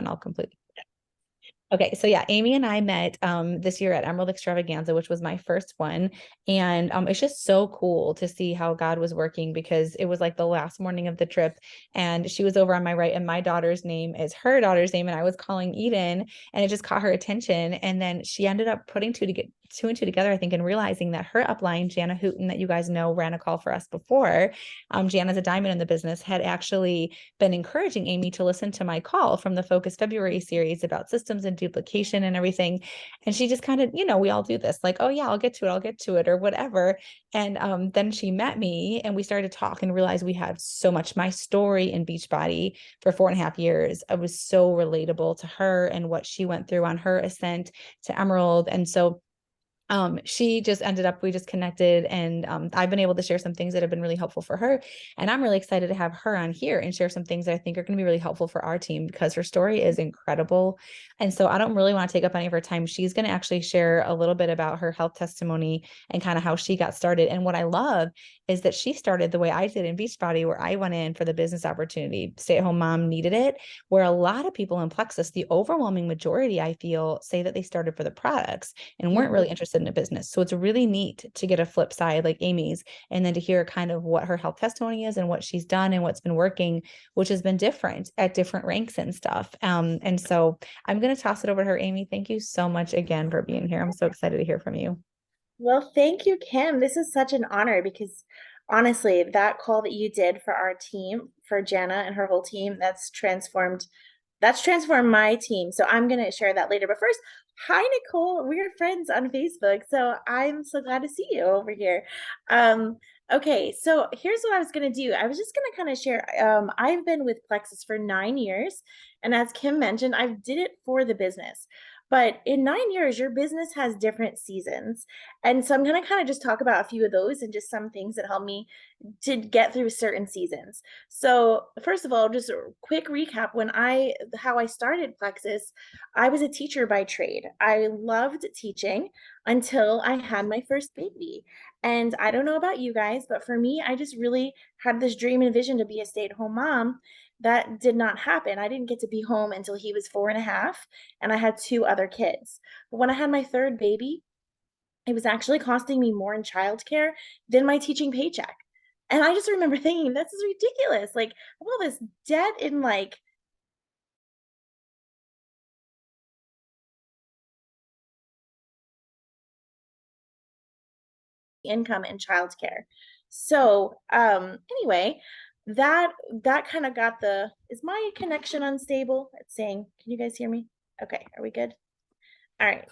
one. I'll completely. Okay, so yeah, Amy and I met this year at Emerald Extravaganza, which was my first one. And it's just so cool to see how God was working because it was like the last morning of the trip and she was over on my right and my daughter's name is her daughter's name and I was calling Eden and it just caught her attention. And then she ended up putting two and two together, I think, and realizing that her upline, Jana Hooten, that you guys know ran a call for us before, Jana's a diamond in the business, had actually been encouraging Amy to listen to my call from the Focus February series about systems and duplication and everything. And she just kind of, we all do this, like, oh yeah, I'll get to it or whatever. And then she met me and we started to talk and realized we had so much. My story in Beachbody for 4.5 years, I was so relatable to her and what she went through on her ascent to Emerald. And so she just ended up, we just connected and I've been able to share some things that have been really helpful for her. And I'm really excited to have her on here and share some things that I think are going to be really helpful for our team because her story is incredible. And so I don't really want to take up any of her time. She's going to actually share a little bit about her health testimony and kind of how she got started. And what I love is that she started the way I did in Beachbody, where I went in for the business opportunity. Stay-at-home mom needed it, where a lot of people in Plexus, the overwhelming majority, I feel, say that they started for the products and weren't really interested in a business. So it's really neat to get a flip side like Amy's and then to hear kind of what her health testimony is and what she's done and what's been working, which has been different at different ranks and stuff. And so I'm going to toss it over to her. Amy, thank you so much again for being here. I'm so excited to hear from you. Well, thank you, Kim. This is such an honor because honestly, that call that you did for our team, for Jana and her whole team, that's transformed my team. So I'm going to share that later. But first, hi, Nicole. We're friends on Facebook. So I'm so glad to see you over here. Okay, so here's what I was going to do. I was just going to kind of share. I've been with Plexus for 9 years. And as Kim mentioned, I did it for the business. But in 9 years, your business has different seasons. And so I'm going to kind of just talk about a few of those and just some things that help me to get through certain seasons. So first of all, just a quick recap. How I started Plexus, I was a teacher by trade. I loved teaching until I had my first baby. And I don't know about you guys, but for me, I just really had this dream and vision to be a stay-at-home mom. That did not happen. I didn't get to be home until he was 4.5, and I had two other kids. But when I had my third baby, it was actually costing me more in childcare than my teaching paycheck. And I just remember thinking, this is ridiculous. Like, all this debt in like income in childcare. So, anyway, that that kind of got the, is my connection unstable? It's saying, can you guys hear me? Okay, are we good? All right.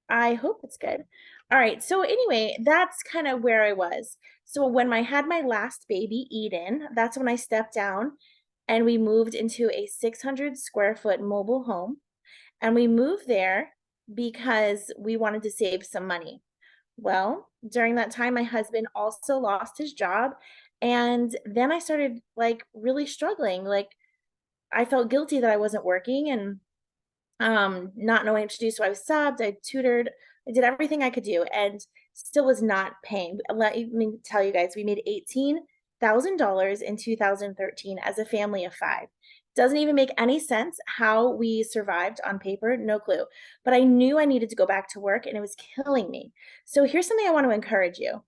I hope it's good. All right. So anyway, that's kind of where I was. So when I had my last baby, Eden, that's when I stepped down and we moved into a 600 square foot mobile home. And we moved there because we wanted to save some money. Well, during that time, my husband also lost his job. And then I started like really struggling. Like I felt guilty that I wasn't working and not knowing what to do. So I was subbed, I tutored, I did everything I could do and still was not paying. Let me tell you guys, we made $18,000 in 2013 as a family of five. Doesn't even make any sense how we survived on paper, no clue. But I knew I needed to go back to work and it was killing me. So here's something I want to encourage you.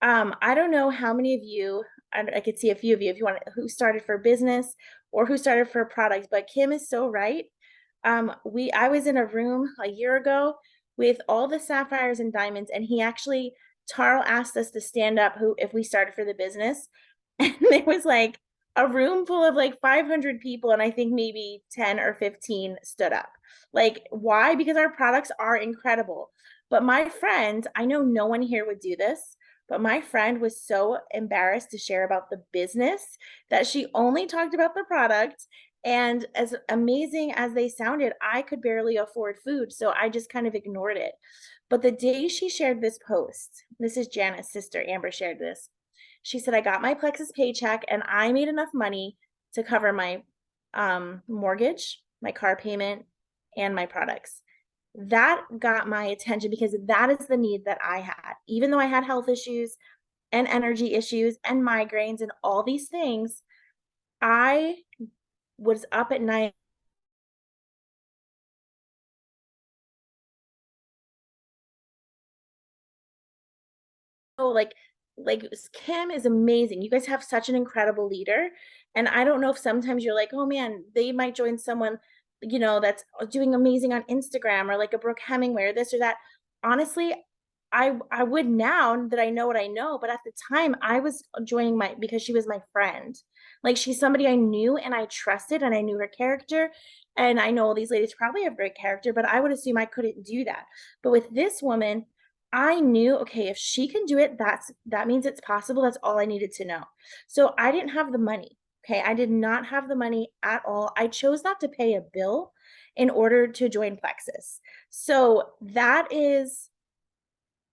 I don't know how many of you, I could see a few of you if you want, who started for business or who started for a product, but Kim is so right. I was in a room a year ago with all the sapphires and diamonds, and Tarl asked us to stand up who if we started for the business. And there was like a room full of like 500 people, and I think maybe 10 or 15 stood up. Like, why? Because our products are incredible. But my friend, I know no one here would do this, but my friend was so embarrassed to share about the business that she only talked about the product. And as amazing as they sounded, I could barely afford food. So I just kind of ignored it. But the day she shared this post, this is Janet's sister, Amber shared this. She said, I got my Plexus paycheck and I made enough money to cover my mortgage, my car payment, and my products. That got my attention because that is the need that I had. Even though I had health issues and energy issues and migraines and all these things, I was up at night like Kim is amazing. You guys have such an incredible leader. And I don't know if sometimes you're like, oh man, they might join someone, that's doing amazing on Instagram, or like a Brooke Hemingway or this or that. Honestly, I would now that I know what I know, but at the time I was joining because she was my friend. Like she's somebody I knew and I trusted and I knew her character. And I know all these ladies probably have great character, but I would assume I couldn't do that. But with this woman, I knew, okay, if she can do it, that means it's possible. That's all I needed to know. So I didn't have the money. Okay. I did not have the money at all. I chose not to pay a bill in order to join Plexus. So that is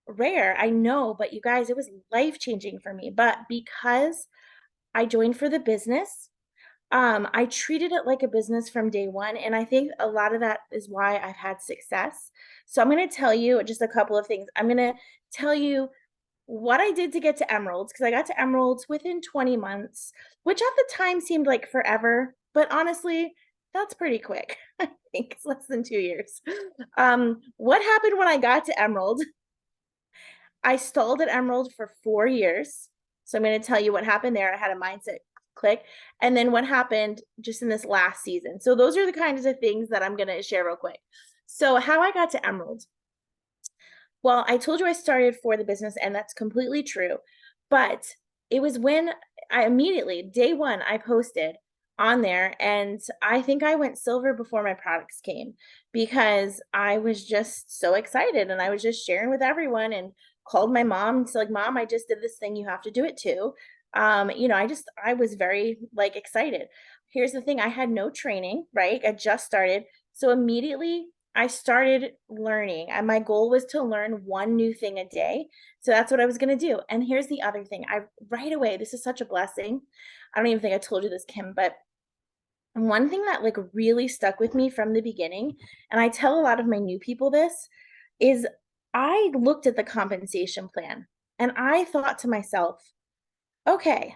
rare, I know, but you guys, it was life changing for me. But because I joined for the business, I treated it like a business from day one. And I think a lot of that is why I've had success. So I'm going to tell you just a couple of things. I'm going to tell you what I did to get to Emeralds, because I got to Emeralds within 20 months, which at the time seemed like forever. But honestly, that's pretty quick. I think it's less than 2 years. What happened when I got to Emerald? I stalled at Emerald for 4 years. So I'm going to tell you what happened there. I had a mindset click. And then what happened just in this last season. So those are the kinds of things that I'm going to share real quick. So how I got to Emerald. Well, I told you I started for the business, and that's completely true. But it was when I immediately, day one, I posted on there, and I think I went silver before my products came, because I was just so excited and I was just sharing with everyone, and called my mom and said, like, Mom, I just did this thing. You have to do it too. I was very like excited. Here's the thing. I had no training, right? I just started. So immediately I started learning, and my goal was to learn one new thing a day. So that's what I was going to do. And here's the other thing. I right away, this is such a blessing. I don't even think I told you this, Kim, but one thing that like really stuck with me from the beginning, and I tell a lot of my new people this, is I looked at the compensation plan and I thought to myself, okay,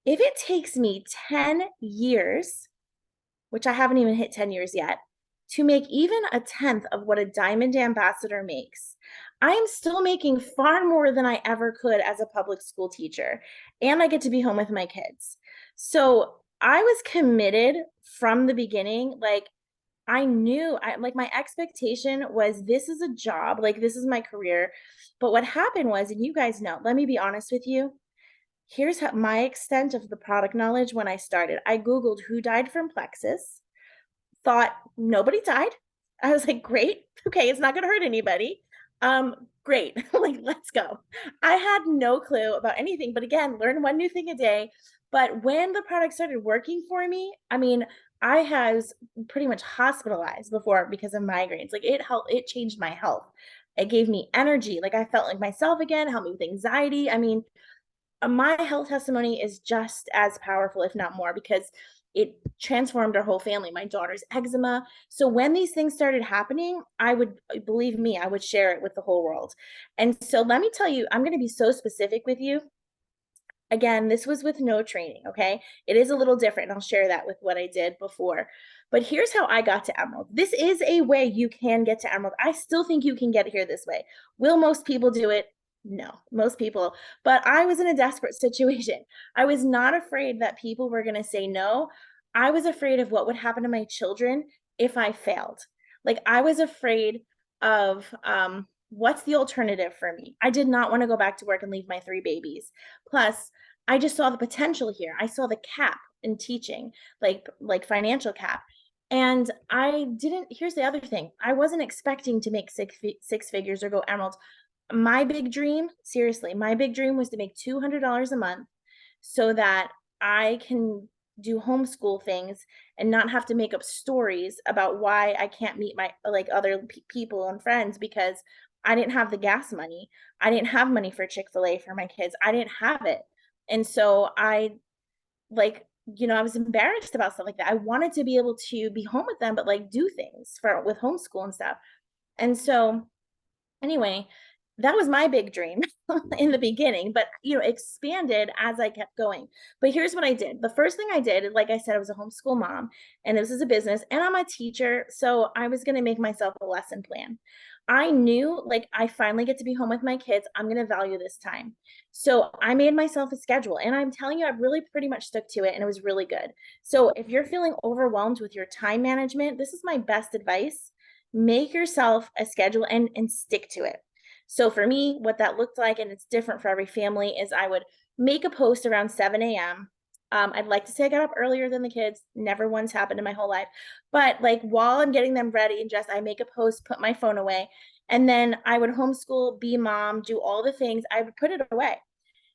if it takes me 10 years, which I haven't even hit 10 years yet, to make even a tenth of what a diamond ambassador makes, I am still making far more than I ever could as a public school teacher. And I get to be home with my kids. So I was committed from the beginning. Like, I knew, like, my expectation was this is a job, like, this is my career. But what happened was, and you guys know, let me be honest with you. Here's my extent of the product knowledge when I started. I Googled who died from Plexus, thought nobody died. I was like, great. Okay, it's not going to hurt anybody. Great. Like, let's go. I had no clue about anything, but again, learn one new thing a day. But when the product started working for me, I mean, I was pretty much hospitalized before because of migraines. Like, it helped, it changed my health. It gave me energy. Like, I felt like myself again, helped me with anxiety. I mean, my health testimony is just as powerful, if not more, because it transformed our whole family. My daughter's eczema. So when these things started happening, I would, believe me, I would share it with the whole world. And so let me tell you, I'm going to be so specific with you. Again, this was with no training, okay? It is a little different, and I'll share that with what I did before. But here's how I got to Emerald. This is a way you can get to Emerald. I still think you can get here this way. Will most people do it? No, most people. But I was in a desperate situation. I was not afraid that people were going to say no. I was afraid of what would happen to my children if I failed. Like, I was afraid of what's the alternative for me? I did not want to go back to work and leave my 3 babies. Plus, I just saw the potential here. I saw the cap in teaching, like financial cap. And I didn't, here's the other thing. I wasn't expecting to make six figures or go Emerald. My big dream, seriously, my big dream was to make $200 a month so that I can do homeschool things and not have to make up stories about why I can't meet my like other people and friends because I didn't have the gas money. I didn't have money for Chick-fil-A for my kids. I didn't have it. And so I like, I was embarrassed about stuff like that. I wanted to be able to be home with them, but like do things for with homeschool and stuff. And so anyway, that was my big dream in the beginning, but expanded as I kept going. But here's what I did. The first thing I did, like I said, I was a homeschool mom, and this is a business, and I'm a teacher, so I was going to make myself a lesson plan. I knew, like, I finally get to be home with my kids. I'm going to value this time. So I made myself a schedule, and I'm telling you, I've really pretty much stuck to it, and it was really good. So if you're feeling overwhelmed with your time management, this is my best advice. Make yourself a schedule and stick to it. So for me, what that looked like, and it's different for every family, is I would make a post around 7 a.m. I'd like to say I got up earlier than the kids. Never once happened in my whole life. But like while I'm getting them ready and just I make a post, put my phone away, and then I would homeschool, be mom, do all the things. I would put it away.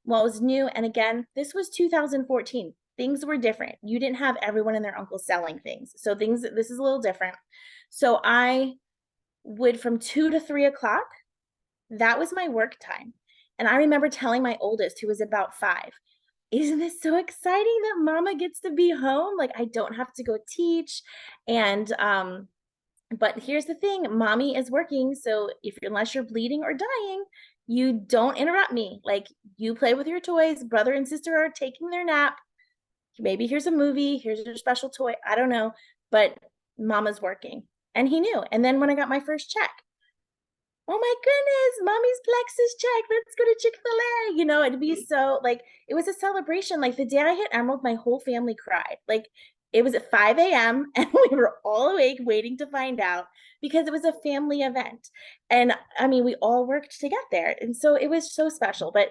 Well, it was new. And again, this was 2014. Things were different. You didn't have everyone and their uncle selling things. So this is a little different. So I would from 2 to 3 o'clock, that was my work time. And I remember telling my oldest, who was about 5, isn't this so exciting that mama gets to be home? Like, I don't have to go teach. And, but here's the thing, mommy is working. So unless you're bleeding or dying, you don't interrupt me. Like, you play with your toys. Brother and sister are taking their nap. Maybe here's a movie. Here's your special toy. I don't know. But mama's working. And he knew. And then when I got my first check, oh my goodness, mommy's plexus check. Let's go to Chick-fil-A. It'd be so like, it was a celebration. Like the day I hit Emerald, my whole family cried. Like it was at 5 a.m. and we were all awake waiting to find out because it was a family event. And I mean, we all worked to get there. And so it was so special. But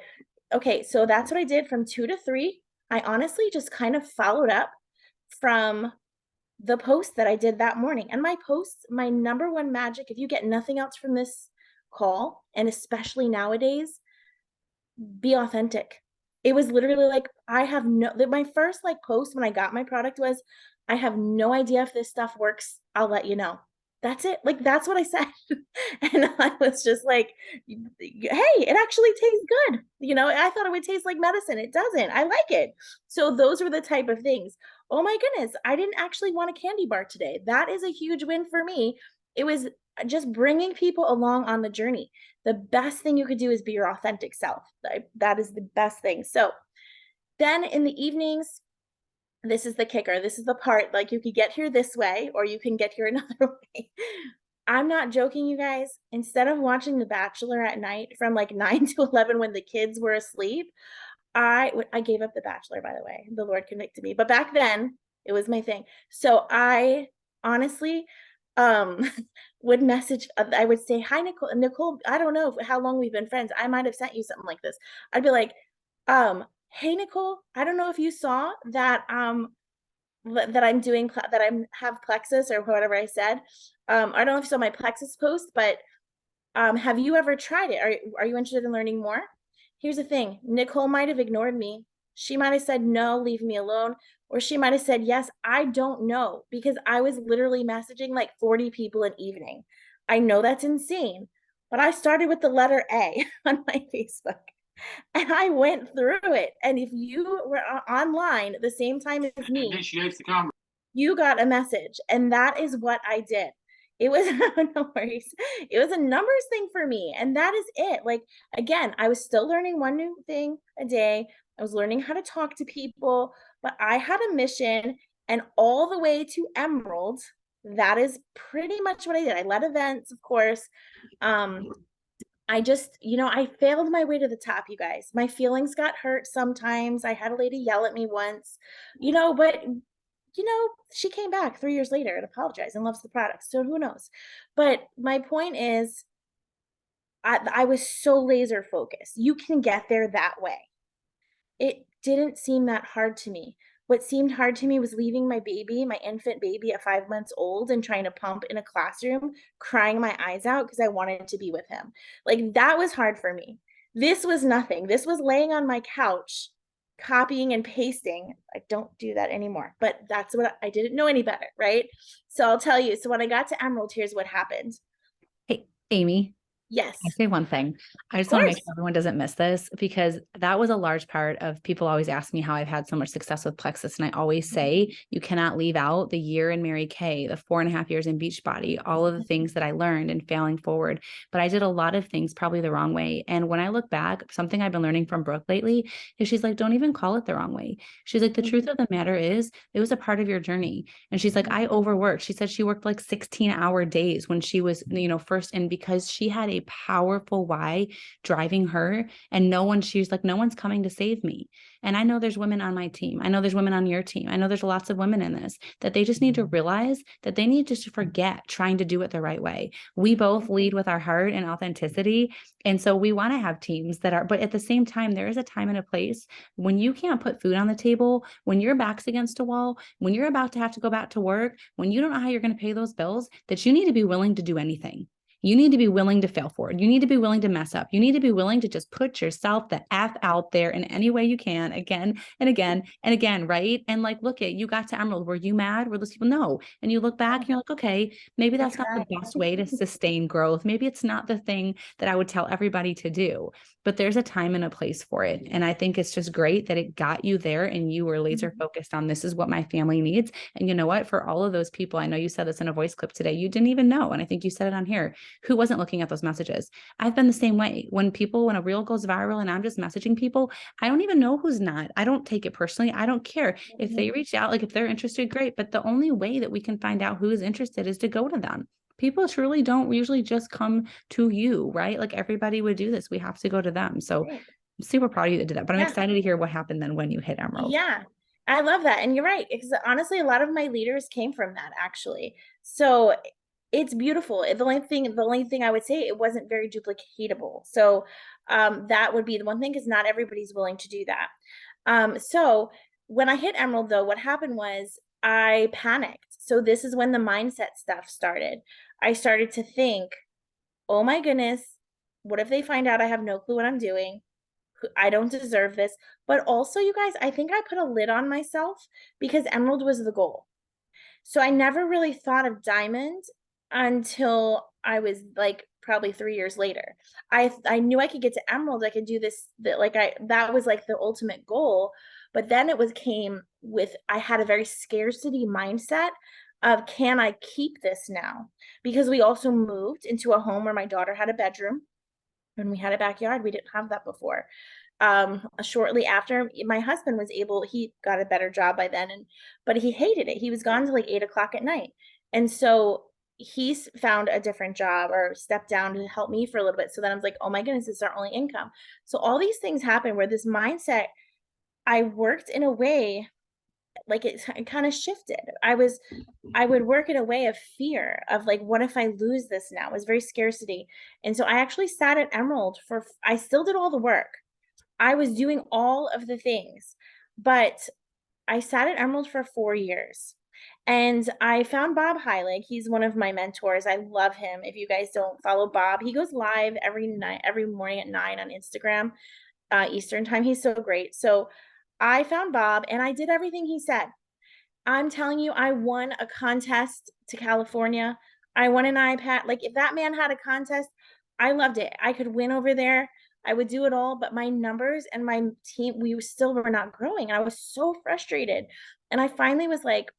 okay, so that's what I did from 2 to 3. I honestly just kind of followed up from the post that I did that morning. And my posts, my number one magic, if you get nothing else from this call, and especially nowadays, be authentic. It was literally like, my first like post when I got my product was, I have no idea if this stuff works. I'll let you know. That's it. Like, that's what I said. And I was just like, hey, it actually tastes good. I thought it would taste like medicine. It doesn't. I like it. So those were the type of things. Oh my goodness, I didn't actually want a candy bar today. That is a huge win for me. It was just bringing people along on the journey. The best thing you could do is be your authentic self. That is the best thing. So then in the evenings, this is the kicker. This is the part, like, you could get here this way or you can get here another way. I'm not joking, you guys. Instead of watching The Bachelor at night from like 9 to 11 when the kids were asleep, I gave up The Bachelor, by the way. The Lord convicted me. But back then, it was my thing. So I honestly um would message, I would say, hi, Nicole. Nicole, I don't know how long we've been friends. I might have sent you something like this. I'd be like, hey, Nicole, I don't know if you saw that that I'm doing that I'm have plexus or whatever I said. I don't know if you saw my plexus post, but have you ever tried it? Are you interested in learning more? Here's the thing, Nicole might have ignored me. She might have said, no, leave me alone. Or she might have said, yes, I don't know, because I was literally messaging like 40 people an evening. I know that's insane, but I started with the letter A on my Facebook and I went through it. And if you were online at the same time as me, initiates the conversation, you got a message. And that is what I did. It was no worries. It was a numbers thing for me. And that is it. Like, again, I was still learning one new thing a day. I was learning how to talk to people, but I had a mission, and all the way to Emerald, that is pretty much what I did. I led events, of course. I just, I failed my way to the top, you guys. My feelings got hurt sometimes. I had a lady yell at me once, but she came back 3 years later and apologized and loves the product. So who knows? But my point is, I was so laser focused. You can get there that way. It didn't seem that hard to me. What seemed hard to me was leaving my baby, my infant baby at 5 months old, and trying to pump in a classroom, crying my eyes out because I wanted to be with him. Like, that was hard for me. This was nothing. This was laying on my couch, copying and pasting. I don't do that anymore, but that's what I didn't know any better, right? So I'll tell you. So when I got to Emerald, here's what happened. Hey, Amy. I Yes, say one thing. I of just want to make course. sure everyone doesn't miss this because that was a large part of people always ask me how I've had so much success with Plexus. And I always say you cannot leave out the year in Mary Kay, the 4.5 years in Beachbody, all of the things that I learned and failing forward. But I did a lot of things probably the wrong way. And when I look back, something I've been learning from Brooke lately is she's like, don't even call it the wrong way. She's like, the truth of the matter is it was a part of your journey. And she's like, I overworked. She said she worked like 16-hour days when she was, first. And because she had a powerful why driving her, and she's like, no one's coming to save me. And I know there's women on my team. I know there's women on your team. I know there's lots of women in this that they just need to realize that they need just to forget trying to do it the right way. We both lead with our heart and authenticity. And so we want to have teams that are, but at the same time, there is a time and a place when you can't put food on the table, when your back's against a wall, when you're about to have to go back to work, when you don't know how you're going to pay those bills, that you need to be willing to do anything. You need to be willing to fail forward. You need to be willing to mess up. You need to be willing to just put yourself the F out there in any way you can, again and again and again, right? And like, look at, you got to Emerald. Were you mad? Were those people? No. And you look back and you're like, okay, maybe I that's not the tried. best way to sustain growth. Maybe it's not the thing that I would tell everybody to do, but there's a time and a place for it. And I think it's just great that it got you there and you were laser focused on this is what my family needs. And you know what? For all of those people, I know you said this in a voice clip today, you didn't even know. And I think you said it on here, who wasn't looking at those messages. I've been the same way. When a reel goes viral and I'm just messaging people, I don't even know who's not. I don't take it personally. I don't care. If they reach out, like if they're interested, great. But the only way that we can find out who is interested is to go to them. People truly don't usually just come to you, right? Like everybody would do this. We have to go to them. So Right. I'm super proud of you that did that. But I'm Yeah. excited to hear what happened then when you hit Emerald. Yeah. I love that. And you're right. Because honestly, a lot of my leaders came from that actually. So it's beautiful. The only thing I would say, it wasn't very duplicatable. So that would be the one thing, because not everybody's willing to do that. So when I hit Emerald though, what happened was I panicked. So this is when the mindset stuff started. I started to think, oh my goodness, what if they find out I have no clue what I'm doing? I don't deserve this. But also, you guys, I think I put a lid on myself because Emerald was the goal. So I never really thought of diamond until I was like probably 3 years later. I knew I could get to emerald. I could do this, that was like the ultimate goal. But then it was came with, I had a very scarcity mindset of, can I keep this now? Because we also moved into a home where my daughter had a bedroom and we had a backyard. We didn't have that before. Shortly after, my husband was able, he got a better job by then, but he hated it. He was gone to like 8 o'clock at night. And so he's found a different job or stepped down to help me for a little bit. So then I was like, oh my goodness, it's our only income. So all these things happen where this mindset, I worked in a way, like it kind of shifted. I would work in a way of fear of like, what if I lose this now? It was very scarcity. And so I actually sat at Emerald I still did all the work. I was doing all of the things, but I sat at Emerald for 4 years. And I found Bob Heilig. He's one of my mentors. I love him. If you guys don't follow Bob, he goes live every night, every morning at 9 on Instagram, Eastern time. He's so great. So I found Bob and I did everything he said. I'm telling you, I won a contest to California. I won an iPad. Like, if that man had a contest, I loved it. I could win over there. I would do it all, but my numbers and my team, we still were not growing. I was so frustrated. And I finally was like,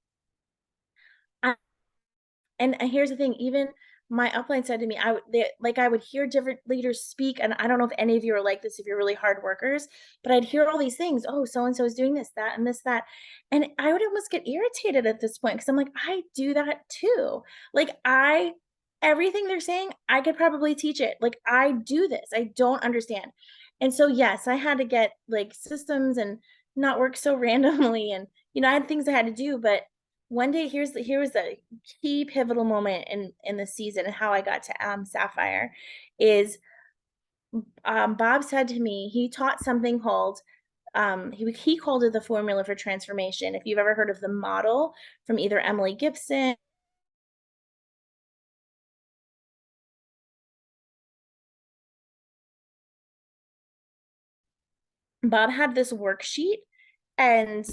and here's the thing, even my upline said to me, I would hear different leaders speak, and I don't know if any of you are like this, if you're really hard workers, but I'd hear all these things. Oh, so and so is doing this, that, and this, that, and I would almost get irritated at this point because I'm like, I do that too. Like everything they're saying, I could probably teach it. Like I do this. I don't understand. And so yes, I had to get like systems and not work so randomly, and I had things I had to do, but one day here was the key pivotal moment in the season and how I got to Sapphire is Bob said to me, he taught something called he called it the formula for transformation. If you've ever heard of the model from either Emily Gibson, Bob had this worksheet, and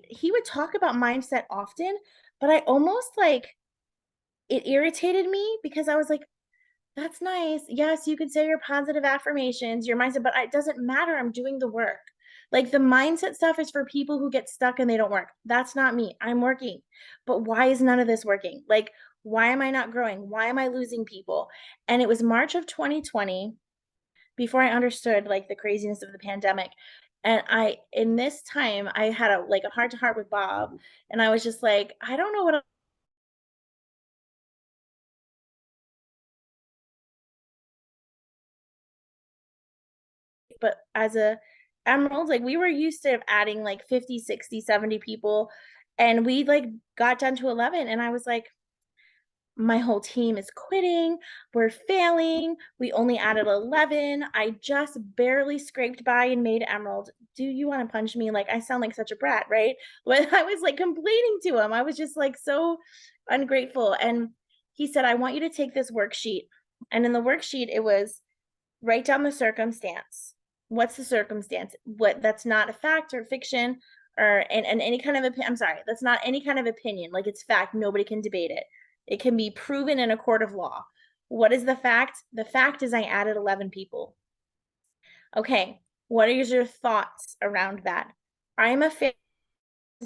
he would talk about mindset often, but I almost like, it irritated me because I was like, That's nice. Yes, you could say your positive affirmations, your mindset, but it doesn't matter. I'm doing the work. Like the mindset stuff is for people who get stuck and they don't work. That's not me. I'm working. But why is none of this working? Like, why am I not growing? Why am I losing people? And it was March of 2020 before I understood like the craziness of the pandemic. And in this time, I had a heart to heart with Bob. And I was just like, I don't know what, but as a Emerald, like we were used to adding like 50, 60, 70 people. And we like got down to 11. And I was like, my whole team is quitting. We're failing. We only added 11. I just barely scraped by and made Emerald. Do you want to punch me? Like, I sound like such a brat, right? When I was like complaining to him, I was just like so ungrateful. And he said, I want you to take this worksheet. And in the worksheet, it was write down the circumstance. What's the circumstance? What that's not a fact or fiction or and any kind of I'm sorry, that's not any kind of opinion. Like it's fact. Nobody can debate it. It can be proven in a court of law. What is the fact? The fact is I added 11 people. Okay. What are your thoughts around that? I'm a fan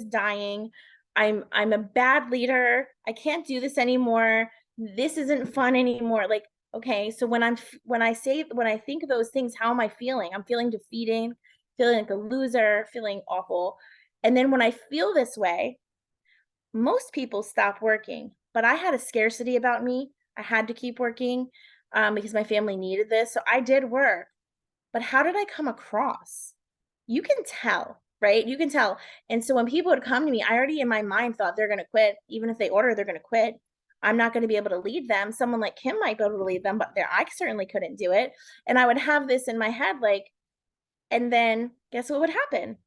dying. I'm a bad leader. I can't do this anymore. This isn't fun anymore. Like, okay, so when I think of those things, how am I feeling? I'm feeling defeating, feeling like a loser, feeling awful. And then when I feel this way, most people stop working, but I had a scarcity about me. I had to keep working because my family needed this. So I did work. But how did I come across? You can tell, right? You can tell. And so when people would come to me, I already in my mind thought they're going to quit. Even if they order, they're going to quit. I'm not going to be able to lead them. Someone like Kim might be able to lead them, but I certainly couldn't do it. And I would have this in my head, like, and then guess what would happen?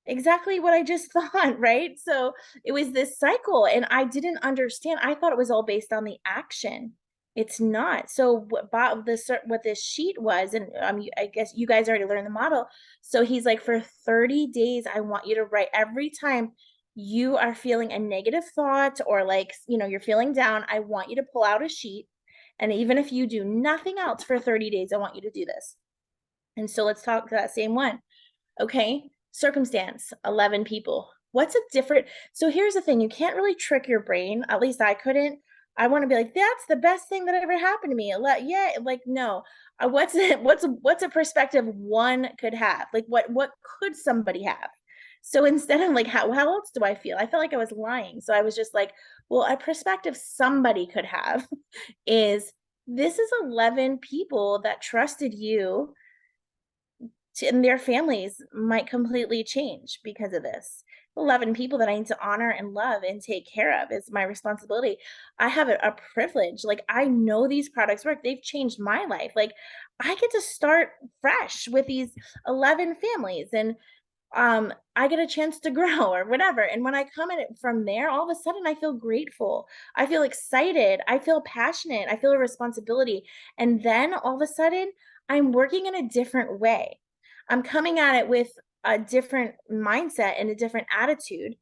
Exactly what I just thought, right? So it was this cycle, and I didn't understand. I thought it was all based on the action. It's not. So what this sheet was, and I guess you guys already learned the model. So he's like, for 30 days, I want you to write every time you are feeling a negative thought or like, you're feeling down, I want you to pull out a sheet. And even if you do nothing else for 30 days, I want you to do this. And so let's talk that same one. Okay. Circumstance, 11 people. What's a different? So here's the thing, you can't really trick your brain. At least I couldn't. I want to be like, that's the best thing that ever happened to me. Yeah, like no. What's it? What's a perspective one could have? Like what could somebody have? So instead of like, how else do I feel? I felt like I was lying. So I was just like, well, a perspective somebody could have is this is 11 people that trusted you and their families might completely change because of this. 11 people that I need to honor and love and take care of is my responsibility. I have a privilege. Like, I know these products work. They've changed my life. Like, I get to start fresh with these 11 families and I get a chance to grow or whatever. And when I come at it from there, all of a sudden I feel grateful. I feel excited. I feel passionate. I feel a responsibility. And then all of a sudden I'm working in a different way. I'm coming at it with a different mindset and a different attitude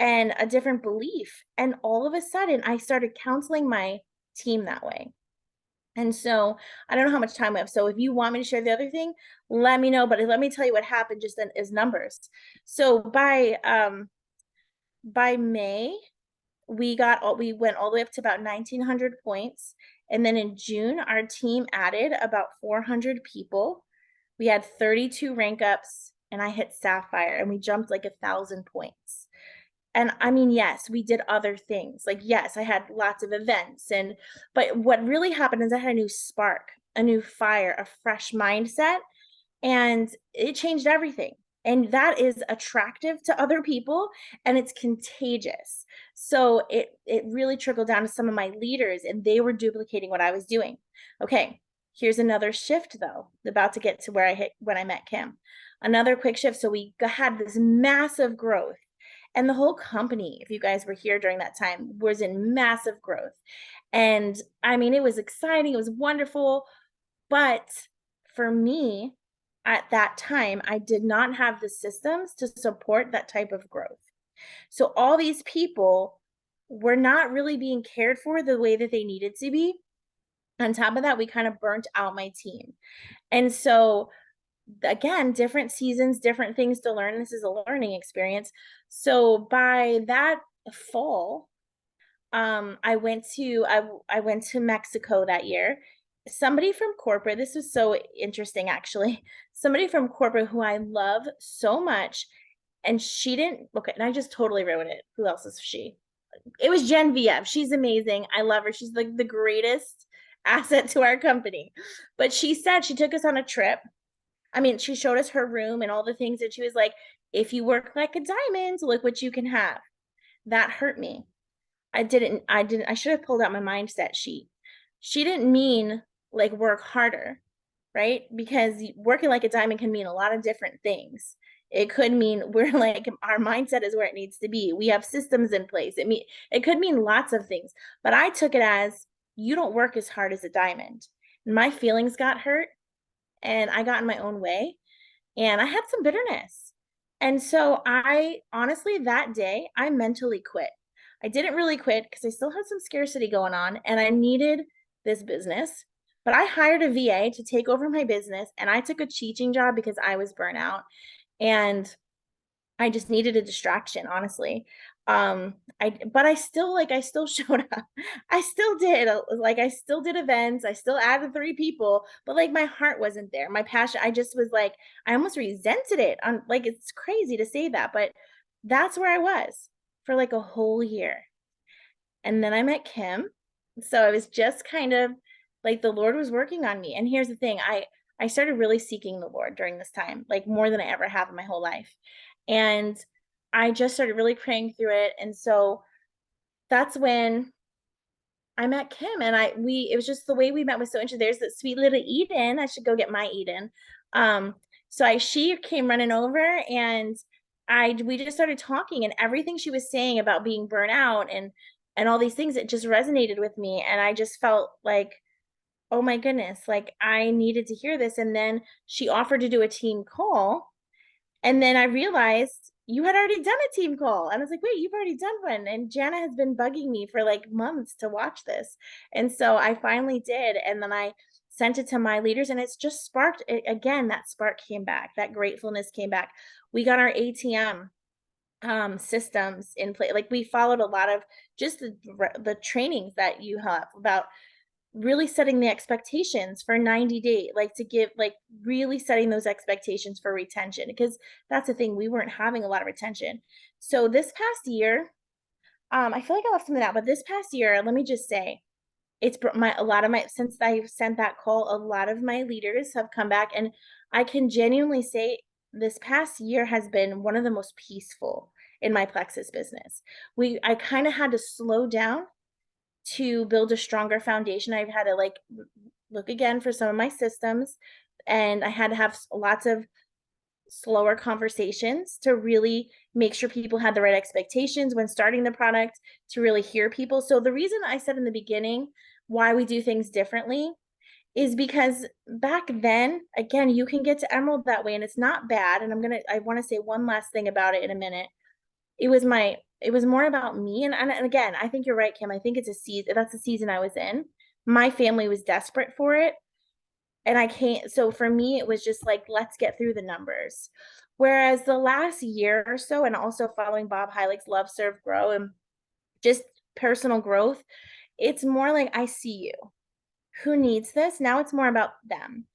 and a different belief. And all of a sudden I started counseling my team that way. And so I don't know how much time we have. So if you want me to share the other thing, let me know. But let me tell you what happened just in, as numbers. So by May, we went all the way up to about 1900 points. And then in June, our team added about 400 people. We had 32 rank ups and I hit Sapphire and we jumped like 1,000 points. And I mean, yes, we did other things. Like, yes, I had lots of events but what really happened is I had a new spark, a new fire, a fresh mindset, and it changed everything. And that is attractive to other people and it's contagious. So it really trickled down to some of my leaders and they were duplicating what I was doing. Okay, here's another shift though, about to get to where I hit when I met Kim. Another quick shift. So we had this massive growth and the whole company, if you guys were here during that time, was in massive growth. And I mean, it was exciting, it was wonderful. But for me, at that time, I did not have the systems to support that type of growth. So all these people were not really being cared for the way that they needed to be. On top of that, we kind of burnt out my team. And so again, different seasons, different things to learn. This is a learning experience. So by that fall, I went to Mexico that year. Somebody from corporate, this was so interesting actually. Somebody from corporate who I love so much, and she didn't, okay, and I just totally ruined it. Who else is she? It was Genevieve. She's amazing. I love her. She's like the greatest asset to our company. But she said she took us on a trip. I mean, she showed us her room and all the things, and she was like, if you work like a diamond, look what you can have. That hurt me. I should have pulled out my mindset sheet. She didn't mean like work harder, right? Because working like a diamond can mean a lot of different things. It could mean we're like our mindset is where it needs to be. We have systems in place. It could mean lots of things, but I took it as you don't work as hard as a diamond. My feelings got hurt and I got in my own way and I had some bitterness. And so I honestly, that day, I mentally quit. I didn't really quit because I still had some scarcity going on and I needed this business. But I hired a VA to take over my business and I took a teaching job because I was burnt out. And I just needed a distraction, honestly. But I still showed up. I still did. Like I still did events. I still added 3 people, but like my heart wasn't there. My passion, I just was like, I almost resented it. On like it's crazy to say that, but that's where I was for like a whole year. And then I met Kim. So I was just kind of like the Lord was working on me. And here's the thing, I started really seeking the Lord during this time, like more than I ever have in my whole life. And I just started really praying through it. And so that's when I met Kim and it was just the way we met was so interesting. There's that sweet little Eden. I should go get my Eden. She came running over and we just started talking and everything she was saying about being burnt out and all these things, it just resonated with me. And I just felt like, oh my goodness, like I needed to hear this. And then she offered to do a team call. And then I realized you had already done a team call. And I was like, wait, you've already done one. And Jana has been bugging me for like months to watch this. And so I finally did. And then I sent it to my leaders and it's just sparked it, again, that spark came back, that gratefulness came back. We got our ATM systems in place. Like we followed a lot of just the trainings that you have about really setting the expectations for 90 days, like to give like really setting those expectations for retention, because that's the thing, we weren't having a lot of retention. So this past year, I feel like I left something out, but this past year, let me just say, a lot of my, since I sent that call, a lot of my leaders have come back and I can genuinely say this past year has been one of the most peaceful in my Plexus business. I kind of had to slow down to build a stronger foundation. I've had to like look again for some of my systems and I had to have lots of slower conversations to really make sure people had the right expectations when starting the product, to really hear people. So the reason I said in the beginning why we do things differently is because back then, again, you can get to Emerald that way and it's not bad. And I want to say one last thing about it in a minute. It was more about me. And again, I think you're right, Kim. I think it's a season. That's the season I was in. My family was desperate for it. And I can't. So for me, it was just like, let's get through the numbers. Whereas the last year or so, and also following Bob Heilig's Love, Serve, Grow, and just personal growth, it's more like, I see you. Who needs this? Now it's more about them.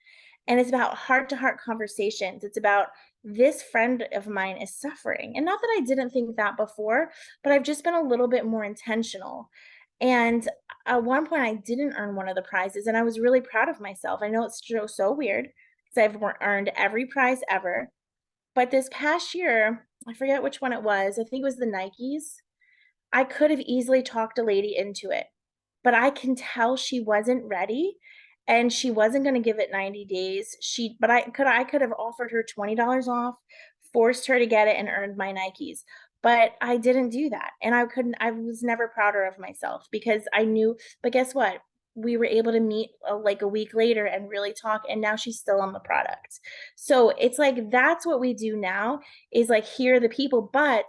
And it's about heart to heart conversations. It's about this friend of mine is suffering. And not that I didn't think that before, but I've just been a little bit more intentional. And at one point, I didn't earn one of the prizes, and I was really proud of myself. I know it's so weird because I've earned every prize ever. But this past year, I forget which one it was. I think it was the Nikes. I could have easily talked a lady into it, but I can tell she wasn't ready and she wasn't going to give it 90 days. But I could have offered her $20 off, forced her to get it and earned my Nikes. But I didn't do that. And I was never prouder of myself because I knew, but guess what? We were able to meet like a week later and really talk. And now she's still on the product. So it's like, that's what we do now is like hear the people, but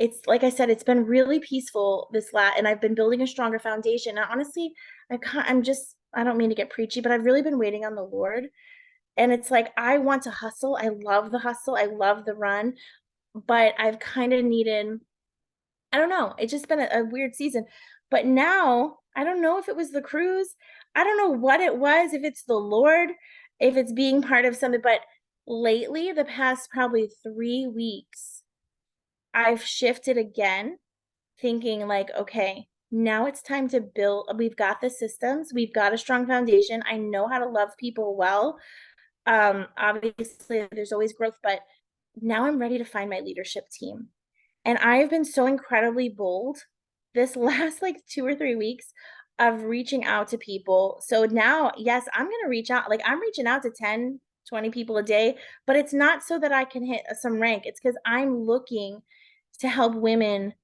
it's like I said, it's been really peaceful and I've been building a stronger foundation. And honestly, I don't mean to get preachy, but I've really been waiting on the Lord. And it's like, I want to hustle. I love the hustle. I love the run, but I've kind of needed, I don't know. It's just been a weird season. But now I don't know if it was the cruise. I don't know what it was, if it's the Lord, if it's being part of something. But lately, the past probably 3 weeks, I've shifted again, thinking like, okay, now it's time to build. We've got the systems, we've got a strong foundation. I know how to love people well. Obviously, there's always growth, but now I'm ready to find my leadership team. And I've been so incredibly bold this last like 2 or 3 weeks of reaching out to people. So now, yes, I'm going to reach out. Like I'm reaching out to 10, 20 people a day, but it's not so that I can hit some rank. It's because I'm looking to help women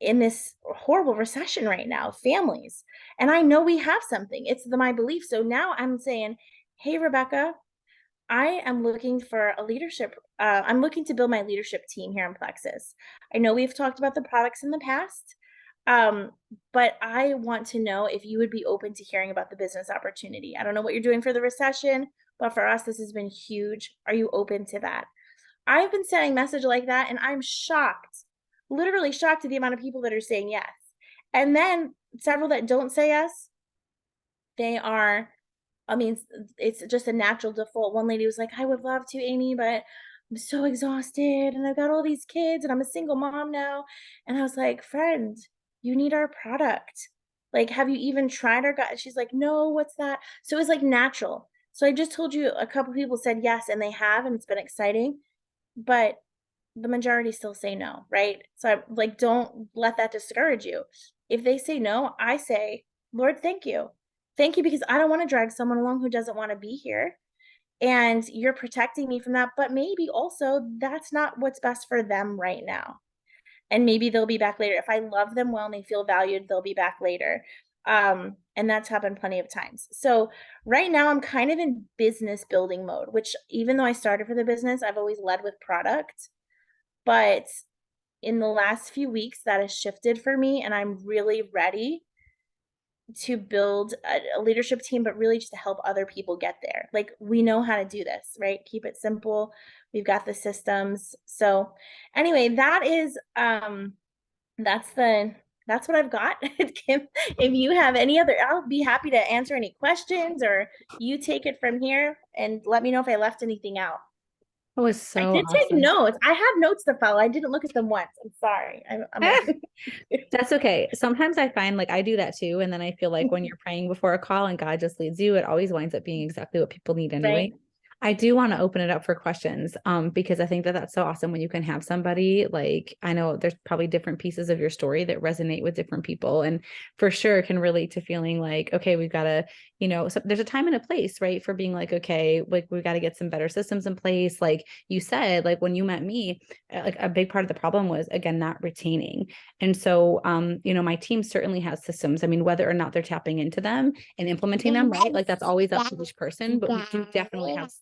in this horrible recession right now, families. And I know we have something. It's my belief. So now I'm saying, hey, Rebecca, I am looking for a leadership. I'm looking to build my leadership team here in Plexus. I know we've talked about the products in the past, um, but I want to know if you would be open to hearing about the business opportunity. I don't know what you're doing for the recession, but for us, this has been huge. Are you open to that? I've been sending message like that, and I'm shocked, literally shocked at the amount of people that are saying yes. And then several that don't say yes, they are, I mean, it's just a natural default. One lady was like, I would love to, Amy, but I'm so exhausted and I've got all these kids and I'm a single mom now. And I was like, friend, you need our product. Like, have you even tried our gut? She's like, no, what's that? So it was like natural. So I just told you a couple people said yes, and they have, and it's been exciting, but the majority still say no, right? So I like, don't let that discourage you. If they say no, I say, Lord, thank you. Thank you, because I don't want to drag someone along who doesn't want to be here. And you're protecting me from that. But maybe also that's not what's best for them right now. And maybe they'll be back later. If I love them well and they feel valued, they'll be back later. And that's happened plenty of times. So right now I'm kind of in business building mode, which even though I started for the business, I've always led with product. But in the last few weeks, that has shifted for me, and I'm really ready to build a leadership team, but really just to help other people get there. Like we know how to do this, right? Keep it simple. We've got the systems. So anyway, that's the that's what I've got. Kim, if you have any other, I'll be happy to answer any questions, or you take it from here and let me know if I left anything out. It was I so did take awesome. notes. I had notes to follow. I didn't look at them once. I'm sorry. I'm a That's okay. Sometimes I find like I do that too. And then I feel like when you're praying before a call and God just leads you, it always winds up being exactly what people need right. anyway. I do want to open it up for questions because I think that that's so awesome when you can have somebody like, I know there's probably different pieces of your story that resonate with different people, and for sure can relate to feeling like, okay, we've got to, so there's a time and a place, right? For being like, okay, like we've got to get some better systems in place. Like you said, like when you met me, like a big part of the problem was again, not retaining. And so, my team certainly has systems. I mean, whether or not they're tapping into them and implementing them, right? Like that's always up to each person, but we do definitely have,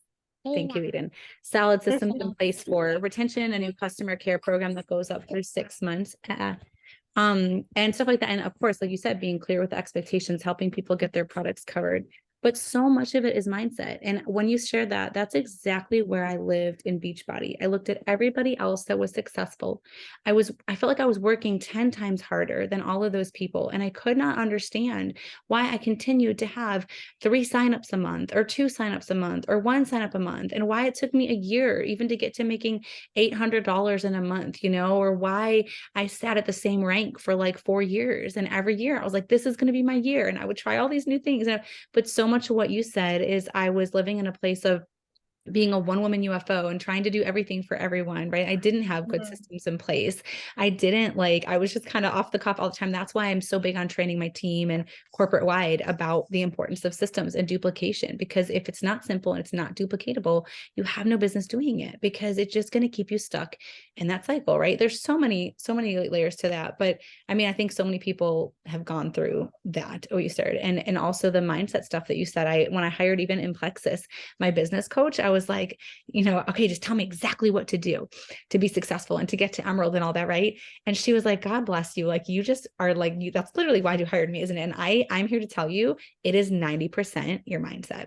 thank you, Eden, solid systems in place for retention, a new customer care program that goes up through 6 months. And stuff like that. And of course, like you said, being clear with the expectations, helping people get their products covered. But so much of it is mindset. And when you shared that, that's exactly where I lived in Beachbody. I looked at everybody else that was successful. I felt like I was working 10 times harder than all of those people. And I could not understand why I continued to have 3 signups a month or 2 signups a month or 1 signup a month, and why it took me a year even to get to making $800 in a month, or why I sat at the same rank for like 4 years. And every year I was like, this is going to be my year. And I would try all these new things. But so much of what you said is I was living in a place of being a one-woman UFO and trying to do everything for everyone, right? I didn't have good systems in place. I was just kind of off the cuff all the time. That's why I'm so big on training my team and corporate wide about the importance of systems and duplication, because if it's not simple and it's not duplicatable, you have no business doing it, because it's just going to keep you stuck in that cycle, right? There's so many layers to that. But I mean, I think so many people have gone through that, what you started. And also the mindset stuff that you said. When I hired even in Plexus, my business coach, I was like, okay, just tell me exactly what to do to be successful and to get to Emerald and all that, right? And she was like, God bless you. Like, you just are like, that's literally why you hired me, isn't it? And I'm here to tell you, it is 90% your mindset.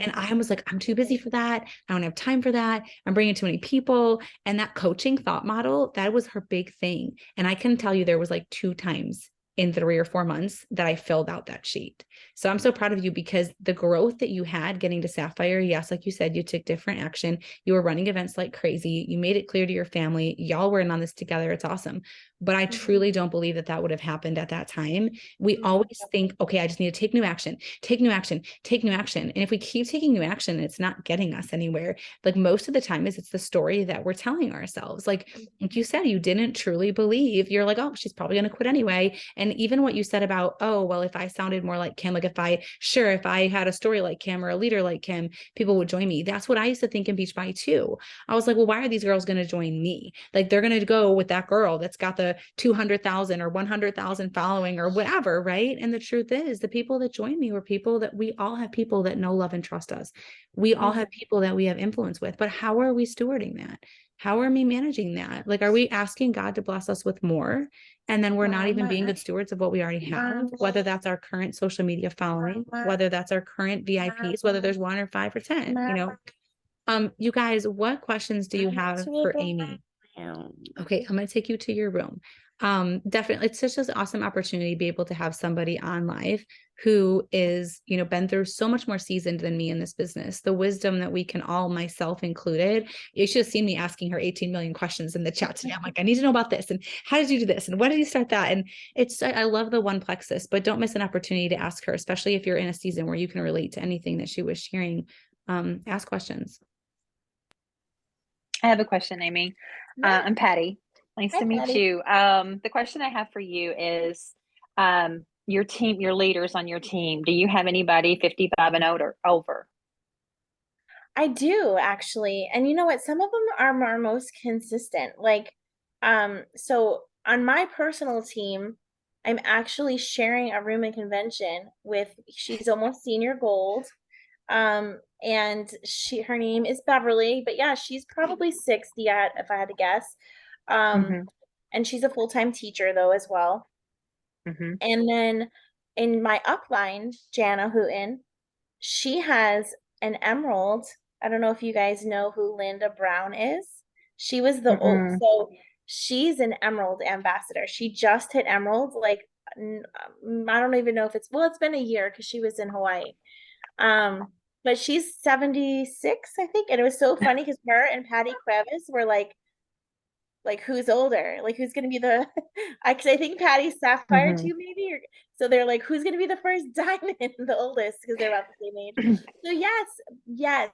And I was like, I'm too busy for that. I don't have time for that. I'm bringing too many people. And that coaching thought model, that was her big thing. And I can tell you there was like 2 times in 3 or 4 months that I filled out that sheet. So I'm so proud of you, because the growth that you had getting to Sapphire, yes, like you said, you took different action. You were running events like crazy. You made it clear to your family. Y'all were in on this together. It's awesome. But I truly don't believe that that would have happened at that time. We always think, okay, I just need to take new action, take new action, take new action. And if we keep taking new action, it's not getting us anywhere. Like, most of the time it's the story that we're telling ourselves. Like you said, you didn't truly believe. You're like, oh, she's probably going to quit anyway. And even what you said about, oh, well, if I sounded more like Kim, like if I had a story like Kim or a leader like Kim, people would join me. That's what I used to think in Beachbody too. I was like, well, why are these girls going to join me? Like, they're going to go with that girl that's got the 200,000 or 100,000 following or whatever, right? And the truth is, the people that join me were people that we all have people that know, love, and trust us. We all have people that we have influence with, but how are we stewarding that? How are we managing that? Like, are we asking God to bless us with more? And then we're not even being good stewards of what we already have, whether that's our current social media following, whether that's our current VIPs, whether there's 1 or 5 or 10, you guys, what questions do you have for Amy? Okay, I'm going to take you to your room. Definitely, it's such an awesome opportunity to be able to have somebody on live who is, been through so much more seasoned than me in this business. The wisdom that we can all, myself included, you should have seen me asking her 18 million questions in the chat today. I'm like, I need to know about this. And how did you do this? And when did you start that? And I love the one plexus, but don't miss an opportunity to ask her, especially if you're in a season where you can relate to anything that she was sharing. Ask questions. I have a question, Amy. Yeah. I'm Patty. Nice Hi, to meet Patty. you. The question I have for you is your team, your leaders on your team. Do you have anybody 55 and older over? I do actually. And you know what? Some of them are most consistent. Like, so on my personal team, I'm actually sharing a room in convention with, she's almost senior gold. And her name is Beverly, but yeah, she's probably 60 yet, if I had to guess. And she's a full-time teacher though as well. And then in my upline, Jana Hooten, she has an emerald. I don't know if you guys know who Linda Brown is. She was the old, so she's an emerald ambassador. She just hit emerald, like, I don't even know if it's been a year because she was in Hawaii. But she's 76, I think. And it was so funny because her and Patty Cuevas were like who's older? Like, who's gonna be the I think Patty's Sapphire too, maybe. So they're like, who's gonna be the first diamond, the oldest, because they're about the same age. So yes.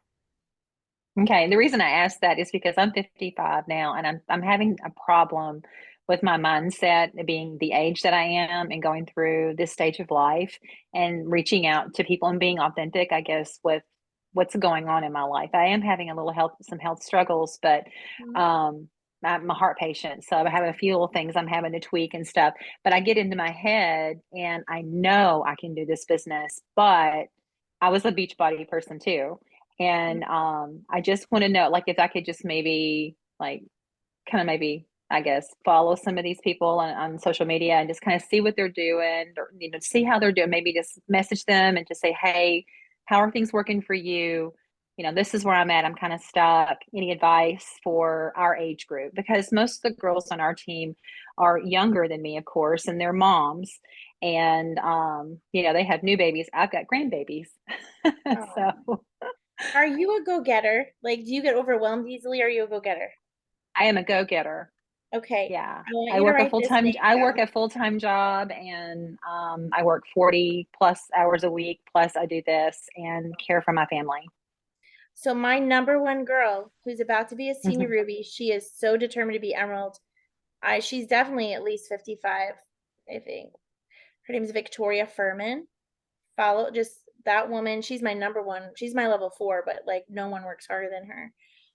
Okay. The reason I asked that is because I'm 55 now, and I'm having a problem with my mindset being the age that I am and going through this stage of life and reaching out to people and being authentic, I guess, with what's going on in my life. I am having a little some health struggles, but I'm a heart patient, so I have a few little things I'm having to tweak and stuff. But I get into my head and I know I can do this business, but I was a Beachbody person too. And I just want to know, like, if I could just maybe, like, kind of maybe, I guess, follow some of these people on social media and just kind of see what they're doing, or, see how they're doing. Maybe just message them and just say, hey, how are things working for you? This is where I'm at. I'm kind of stuck. Any advice for our age group? Because most of the girls on our team are younger than me, of course, and they're moms. And, they have new babies. I've got grandbabies. So Are you a go-getter? Like, do you get overwhelmed easily, or are you a go-getter? I am a go-getter. Okay. Yeah. I want I you to work a write this full-time name I work down. a full-time job, and I work 40 plus hours a week, plus I do this and care for my family. So my number one girl, who's about to be a senior Ruby, she is so determined to be Emerald. She's definitely at least 55, I think. Her name is Victoria Furman. Follow just that woman. She's my number one. She's my level 4, but like no one works harder than her.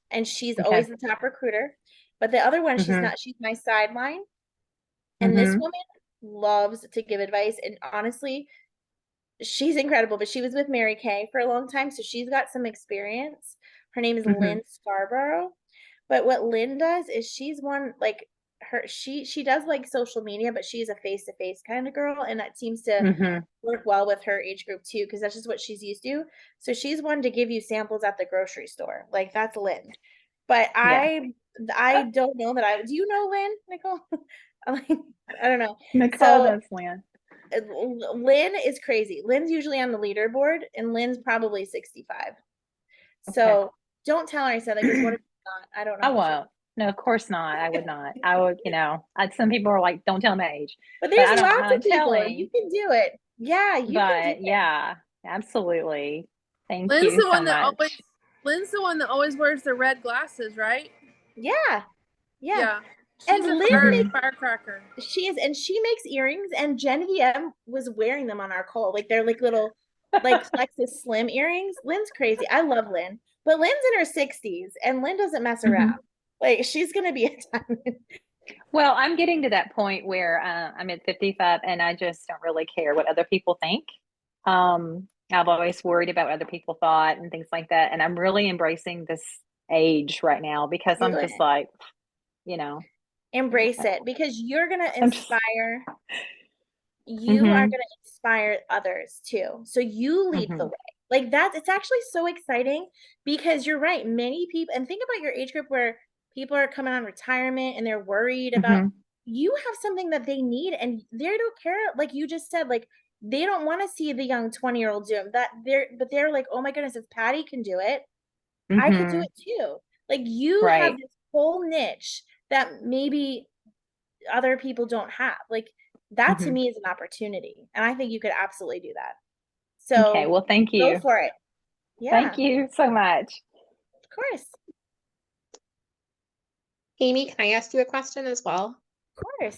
And she's Okay. always the top recruiter. But the other one, she's not. She's my sideline. And this woman loves to give advice. And honestly, she's incredible. But she was with Mary Kay for a long time, so she's got some experience. Her name is Mhm. Lynn Scarborough. But what Lynn does is she's one like she does like social media, but she's a face-to-face kind of girl, and that seems to Mhm. work well with her age group too, because that's just what she's used to. So she's one to give you samples at the grocery store. Like that's Lynn. But Yeah. I don't know that I do you know Lynn, Nicole? I'm like, I don't know. Nicole, So that's Lynn. Lynn is crazy. Lynn's usually on the leaderboard, and Lynn's probably 65. Okay. So don't tell her I said that, because what if it's not? I don't know I how she. won't. No, of course not. I would not. I would, some people are like, don't tell my age, But but there's I don't lots of mind people. You telling. can do it. Yeah, you can do But it. yeah, absolutely. Thank Lynn's you the so one that much. always Lynn's the one that always wears the red glasses, right? Yeah, yeah. Yeah. And She's a Lynn Mhm. firecracker. she is, and she makes earrings, and Genevieve was wearing them on our call. Like they're like little, like Plexus Slim earrings. Lynn's crazy. I love Lynn, but Lynn's in her 60s, and Lynn doesn't mess around. Mhm. Like she's gonna be a diamond. Well, I'm getting to that point where I'm at 55 and I just don't really care what other people think. I've always worried about what other people thought and things like that. And I'm really embracing this age right now because Do I'm just it. like, you know, Embrace it, because you're gonna I'm just, inspire. You are hmm gonna inspire others too. So you lead the hmm way. Like that, it's actually so exciting, because you're right. Many people, and think about your age group where people are coming on retirement and they're worried about, hmm you have something that they need, and they don't care. Like you just said, like they don't want to see the young 20-year-old do it. That they're like, oh my goodness, if Patty can do it, I could do hmm it too. Like you have right. this whole niche that maybe other people don't have. Like that to hmm me is an opportunity. And I think you could absolutely do that. Okay. So Well, thank go you. for it. Yeah, Thank you so much. of course. Amy, can I ask you a question as well? Of course.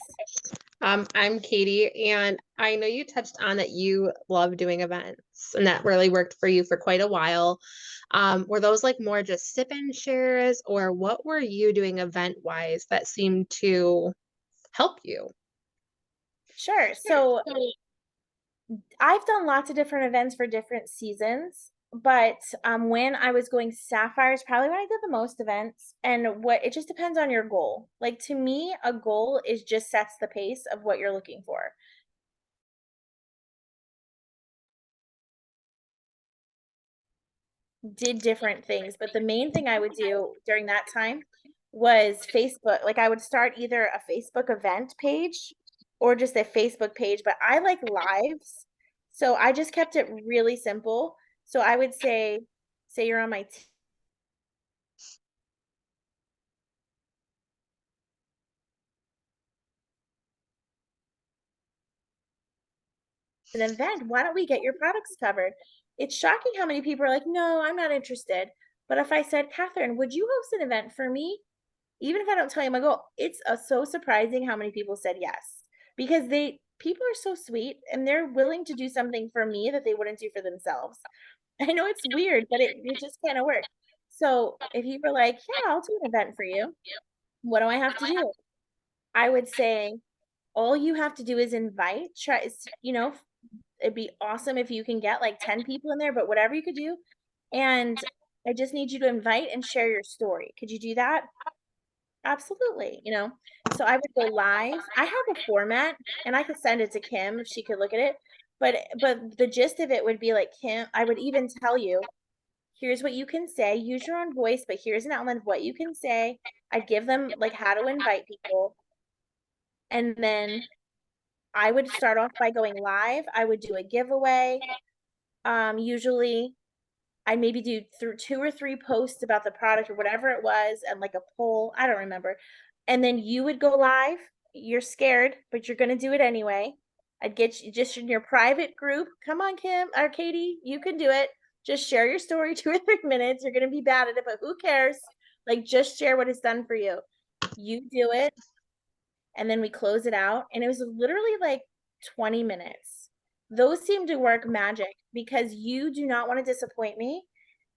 I'm Katie, and I know you touched on that you love doing events, and that really worked for you for quite a while. Were those like more just sip and shares, or what were you doing event-wise that seemed to help you? Sure. So I've done lots of different events for different seasons, but when I was going Sapphire is probably when I did the most events. And what it just depends on your goal. Like to me, a goal is just sets the pace of what you're looking for. Did different things, but the main thing I would do during that time was Facebook. Like I would start either a Facebook event page or just a Facebook page, but I like lives. So I just kept it really simple. So I would say you're on my an event. Why don't we get your products covered? It's shocking how many people are like, no, I'm not interested. But if I said, Catherine, would you host an event for me? Even if I don't tell you my goal, it's so surprising how many people said yes, because people are so sweet and they're willing to do something for me that they wouldn't do for themselves. I know it's weird, but it just kind of works. So if you were like, yeah, I'll do an event for you, what do I have to do? I would say all you have to do is invite, it'd be awesome if you can get like 10 people in there, but whatever you could do. And I just need you to invite and share your story. Could you do that? Absolutely, So I would go live. I have a format, and I could send it to Kim if she could look at it. But the gist of it would be like, Kim, I would even tell you, here's what you can say. Use your own voice, but here's an outline of what you can say. I'd give them like how to invite people. And then I would start off by going live. I would do a giveaway. Usually I maybe do through 2 or 3 posts about the product or whatever it was, and like a poll. I don't remember. And then you would go live. You're scared, but you're going to do it anyway. I'd get you just in your private group. Come on, Kim or Katie, you can do it. Just share your story 2 or 3 minutes. You're going to be bad at it, but who cares? Like, just share what it's done for you. You do it. And then we close it out. And it was literally like 20 minutes. Those seem to work magic, because you do not want to disappoint me,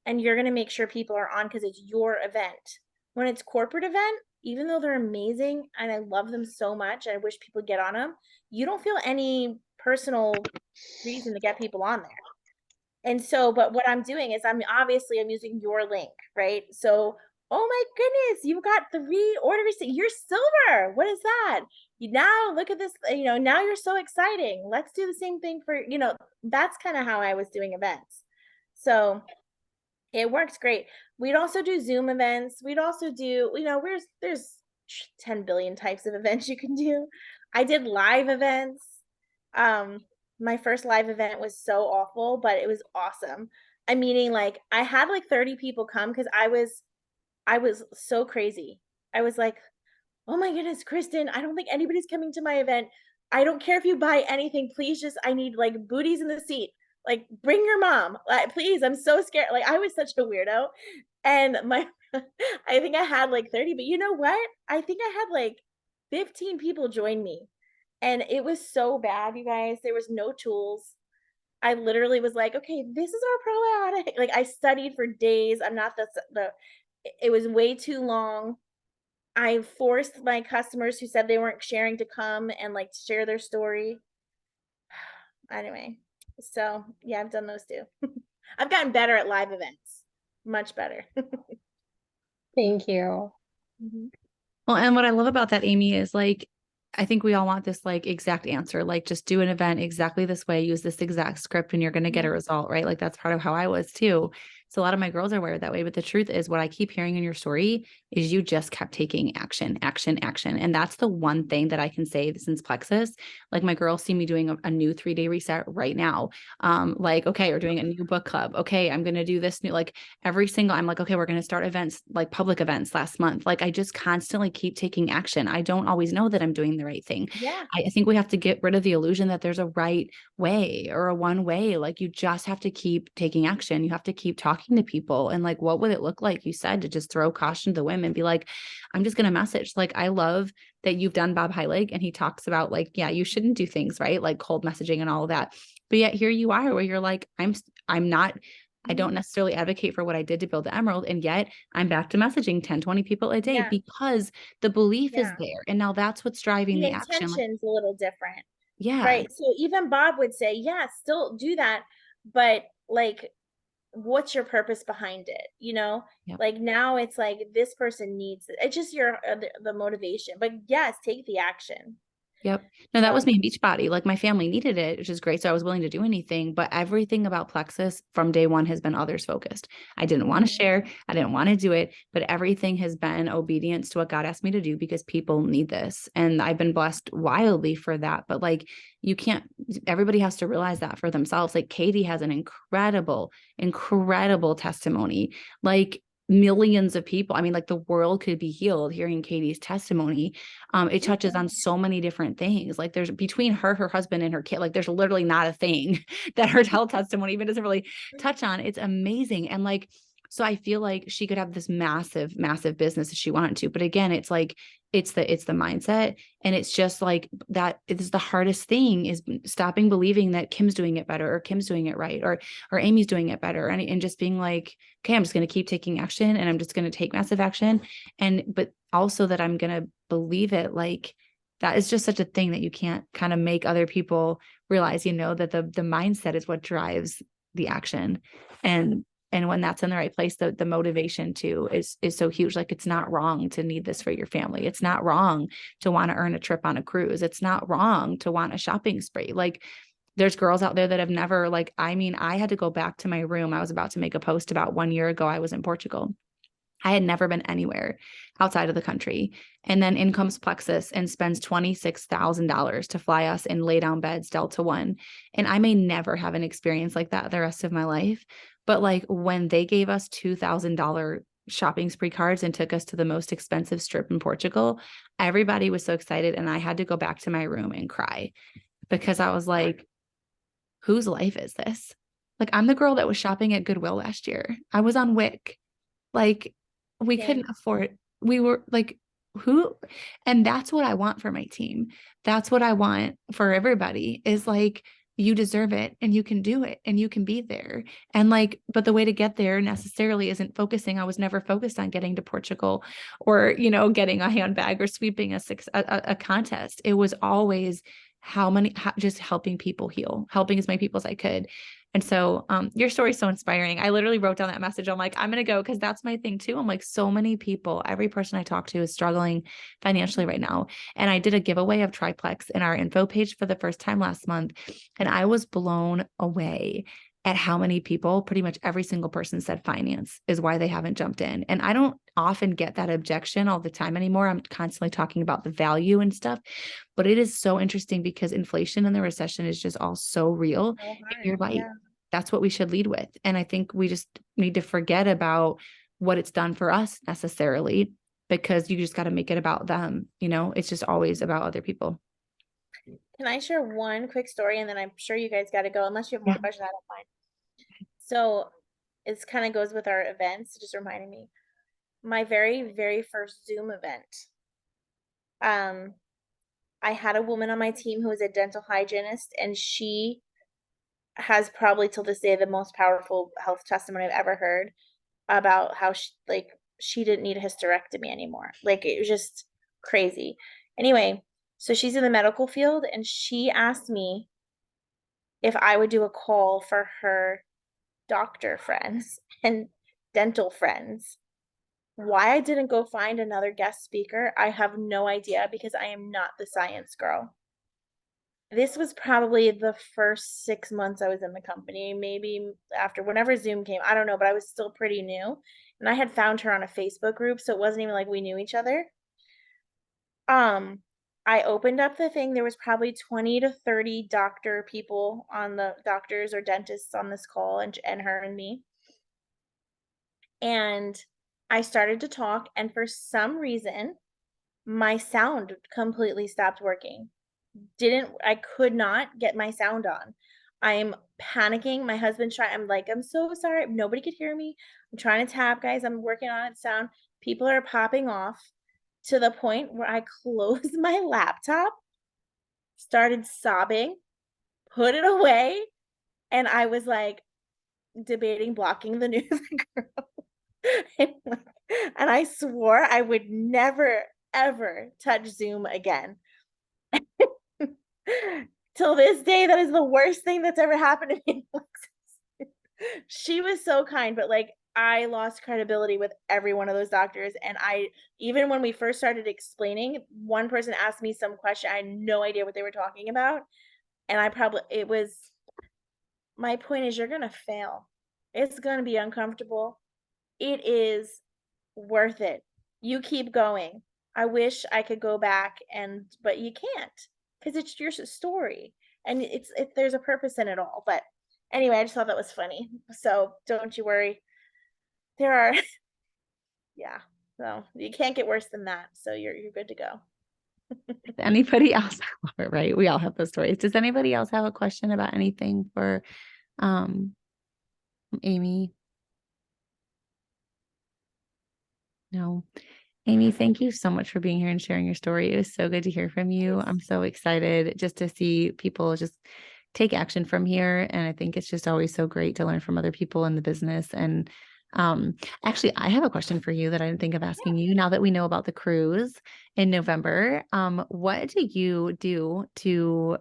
and you're going to make sure people are on because it's your event. When it's corporate event, even though they're amazing and I love them so much, I wish people get on them, you don't feel any personal reason to get people on there. And so, but what I'm doing is I'm using your link, right? So, oh my goodness, you've got 3 orders. You're silver. What is that? Now look at this, now you're so exciting. Let's do the same thing for, that's kind of how I was doing events. So it works great. We'd also do Zoom events. We'd also do, there's 10 billion types of events you can do. I did live events. My first live event was so awful, but it was awesome. I'm meaning like I had like 30 people come because I was so crazy. I was like, oh my goodness, Kristen, I don't think anybody's coming to my event. I don't care if you buy anything. Please just, I need like booties in the seat. Like, bring your mom. Like, please, I'm so scared. Like, I was such a weirdo. And I think I had like 30, but you know what? I think I had like 15 people join me. And it was so bad, you guys. There was no tools. I literally was like, okay, this is our probiotic. Like, I studied for days. I'm not it was way too long. I forced my customers who said they weren't sharing to come and like share their story. Anyway, so yeah, I've done those too. I've gotten better at live events, much better. Thank you. Mhm. Well, and what I love about that, Amy, is like, I think we all want this like exact answer, like just do an event exactly this way, use this exact script and you're going to get a result, right? Like that's part of how I was too. So a lot of my girls are wired that way, but the truth is what I keep hearing in your story is you just kept taking action, action, action. And that's the one thing that I can say since Plexus, like my girls see me doing a new 3-day reset right now. Like, okay, we're doing a new book club. Okay, I'm going to do this new, like I'm like, okay, we're going to start events, like public events last month. Like I just constantly keep taking action. I don't always know that I'm doing the right thing. Yeah. I think we have to get rid of the illusion that there's a right way or a one way. Like you just have to keep taking action. You have to keep talking to people. And like, what would it look like, you said, to just throw caution to the wind and be like, I'm just going to message. Like, I love that you've done Bob Heilig and he talks about like, yeah, you shouldn't do things, right? Like cold messaging and all of that. But yet here you are where you're like, I'm not, I don't necessarily advocate for what I did to build the Emerald. And yet I'm back to messaging 10, 20 people a day Yeah. because the belief is Yeah. there. And now that's what's driving The the action. Like, intention's a little different, yeah. right? So even Bob would say, yeah, still do that, but like, what's your purpose behind it? Yep. Like now it's like this person needs it. It's just your the motivation. But yes, take the action. Yep. No, that was So, me in Beachbody. Like my family needed it, which is great. So I was willing to do anything, but everything about Plexus from day one has been others focused. I didn't want to share. I didn't want to do it, but everything has been obedience to what God asked me to do because people need this. And I've been blessed wildly for that. But like, everybody has to realize that for themselves. Like Katie has an incredible, incredible testimony. Like millions of people. I mean, like the world could be healed hearing Katie's testimony. It touches on so many different things. Like there's between her husband and her kid, like there's literally not a thing that her testimony even doesn't really touch on. It's amazing. And like, so I feel like she could have this massive, massive business if she wanted to. But again, it's like, it's the mindset. And it's just like that is the hardest thing, is stopping believing that Kim's doing it better or Kim's doing it right, or Amy's doing it better. And just being like, okay, I'm just going to keep taking action and I'm just going to take massive action. But also that I'm going to believe it. Like that is just such a thing that you can't kind of make other people realize, that the mindset is what drives the action. And when that's in the right place, the motivation too is so huge. Like it's not wrong to need this for your family. It's not wrong to want to earn a trip on a cruise. It's not wrong to want a shopping spree. Like there's girls out there that have never, like, I mean, I had to go back to my room. I was about to make a post about 1 year ago. I was in Portugal. I had never been anywhere outside of the country. And then in comes Plexus and spends $26,000 to fly us and lay down beds Delta One. And I may never have an experience like that the rest of my life. But like when they gave us $2,000 shopping spree cards and took us to the most expensive strip in Portugal, everybody was so excited. And I had to go back to my room and cry because I was like, whose life is this? Like I'm the girl that was shopping at Goodwill last year. I was on Wick. Like we couldn't afford, we were like, who? And that's what I want for my team. That's what I want for everybody, is like, you deserve it and you can do it and you can be there. And like, but the way to get there necessarily isn't focusing. I was never focused on getting to Portugal or, getting a handbag or sweeping a contest. It was always just helping people heal, helping as many people as I could. And so your story's so inspiring. I literally wrote down that message. I'm like, I'm going to go because that's my thing too. I'm like, so many people, every person I talk to is struggling financially right now. And I did a giveaway of Triplex in our info page for the first time last month. And I was blown away at how many people, pretty much every single person said finance is why they haven't jumped in. And I don't often get that objection all the time anymore. I'm constantly talking about the value and stuff, but it is so interesting because inflation and the recession is just all so real. So And hard. you're right. Yeah. That's what we should lead with. And I think we just need to forget about what it's done for us necessarily, because you just got to make it about them. You know, it's just always about other people. Can I share one quick story, and then I'm sure you guys got to go unless you have more Yeah. questions. I don't mind. So it's kind of goes with our events, just reminding me. My very, very first Zoom event. I had a woman on my team who was a dental hygienist, and she has probably till this day the most powerful health testimony I've ever heard about how she didn't need a hysterectomy anymore. Like, it was just crazy. Anyway, so she's in the medical field, and she asked me if I would do a call for her doctor friends and dental friends. Why I didn't go find another guest speaker, I have no idea, because I am not the science girl. This was probably the first 6 months I was in the company, maybe after whenever Zoom came, I don't know, but I was still pretty new. And I had found her on a Facebook group, so it wasn't even like we knew each other. I opened up the thing. There was probably 20 to 30 doctors or dentists on this call, and her and me. And I started to talk, and for some reason, my sound completely stopped working. I could not get my sound on. I'm panicking. My husband's trying, I'm like, I'm so sorry. Nobody could hear me. I'm trying to tap, guys. I'm working on it. Sound. People are popping off, to the point where I closed my laptop, started sobbing, put it away, and I was like debating blocking the news girl. And I swore I would never, ever touch Zoom again. Till this day, that is the worst thing that's ever happened to me. She was so kind, but like, I lost credibility with every one of those doctors. And even when we first started explaining, one person asked me some question. I had no idea what they were talking about. And my point is, you're going to fail. It's going to be uncomfortable. It is worth it. You keep going. I wish I could go back, but you can't, because it's your story, and there's a purpose in it all. But anyway, I just thought that was funny. So don't you worry. There are, yeah. So you can't get worse than that. So you're good to go. Anybody else? I love it, right? We all have those stories. Does anybody else have a question about anything for Amy? No. Amy, thank you so much for being here and sharing your story. It was so good to hear from you. I'm so excited just to see people just take action from here. And I think it's just always so great to learn from other people in the business. And actually, I have a question for you that I didn't think of asking you now that we know about the cruise in November. What do you do to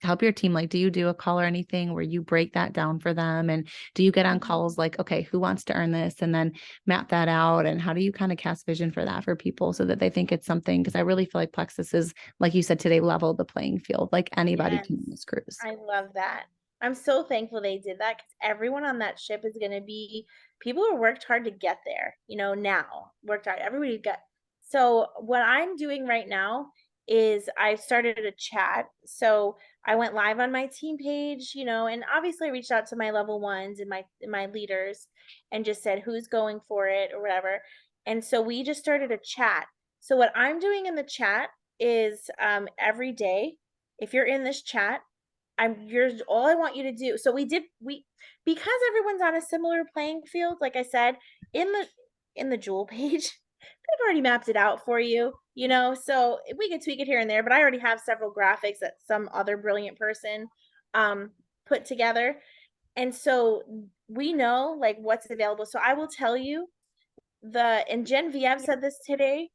help your team? Like, do you do a call or anything where you break that down for them? And do you get on calls like, okay, who wants to earn this? And then map that out. And how do you kind of cast vision for that for people so that they think it's something? Because I really feel like Plexus is, like you said today, level the playing field. Like anybody Yes. can do this cruise. I love that. I'm so thankful they did that, because everyone on that ship is going to be people who worked hard to get there, now worked hard. Everybody got. So what I'm doing right now is I started a chat. So I went live on my team page, and obviously I reached out to my level ones and my leaders, and just said who's going for it or whatever. And so we just started a chat. So what I'm doing in the chat is every day, if you're in this chat, all I want you to do. So because everyone's on a similar playing field, like I said, in the Jewel page, they've already mapped it out for you, so we can tweak it here and there, but I already have several graphics that some other brilliant person put together. And so we know like what's available. So I will tell you, and Jen Viev said this today.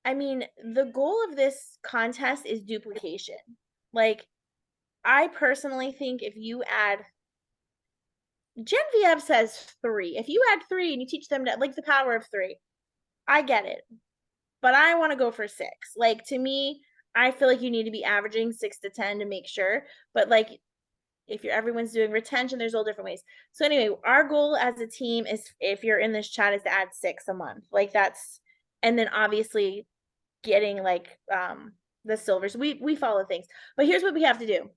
I mean, the goal of this contest is duplication. Like, I personally think if you add Genevieve says 3. If you add 3 and you teach them to, like, the power of 3, I get it. But I want to go for 6. Like, to me, I feel like you need to be averaging 6 to 10 to make sure. But like, if everyone's doing retention, there's all different ways. So anyway, our goal as a team is, if you're in this chat, is to add 6 a month. Like, that's, and then obviously getting like the silvers. We follow things. But here's what we have to do.